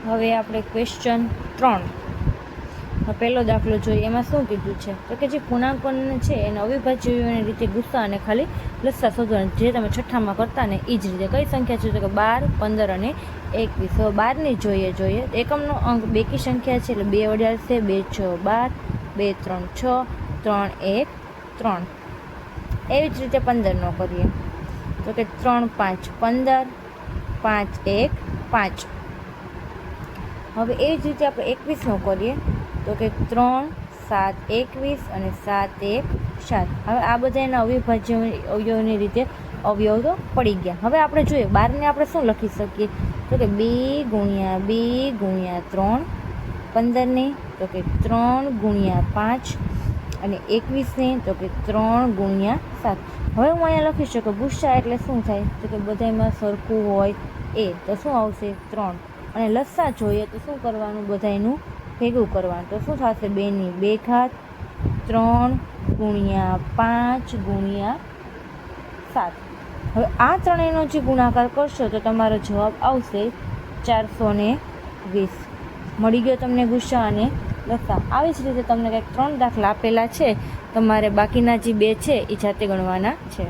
હવે આપણે ક્વેશ્ચન 3 પહેલો દાખલો જોઈએ. એમાં શું કીધું છે તો કે જે પૂર્ણાંકન છે એને અવિભાજ્યની રીતે ગુસ્સા અને ખાલી લસ્સા શોધવાના, જે તમે છઠ્ઠામાં કરતા ને એ જ રીતે. કઈ સંખ્યા છે તો કે 12, 15 અને 21. હવે 12ની જોઈએ એકમનો અંક બેકી સંખ્યા છે એટલે 2 વડે આવશે. 2 6 12, 2 3 6, 3 1 3. એવી જ રીતે 15નો કરીએ તો કે 3 5 15, 5 1 5. હવે એવી જ રીતે આપણે 21નો કરીએ તો કે 3 7 21 અને 7 1 7. હવે આ બધા એના અવયવની રીતે અવયવ તો પડી ગયા. હવે આપણે જોઈએ 12ને આપણે શું લખી શકીએ તો કે 2 ગુણ્યા 2 ગુણ્યા 3. 15ની તો કે 3 ગુણ્યા 5 અને 21ની તો કે 3 ગુણ્યા 7. હવે હું અહીંયા લખી શકું ગુસ્સા એટલે શું થાય તો કે બધામાં સરખું હોય એ, તો શું આવશે 3. અને લસ્સા જોઈએ તો શું કરવાનું, બધાનું ભેગું કરવાનું, તો શું થશે 2ની 2 ઘાત 3 ગુણ્યા 5 ગુણ્યા 7. હવે આ ત્રણેયનો જે ગુણાકાર કરશો તો તમારો જવાબ આવશે 420. મળી ગયો તમને ગુસ્સા અને લસ્સા. આવી જ રીતે તમને કંઈક 3 દાખલા આપેલા છે, તમારે બાકીના જે 2 છે એ જાતે ગણવાના છે.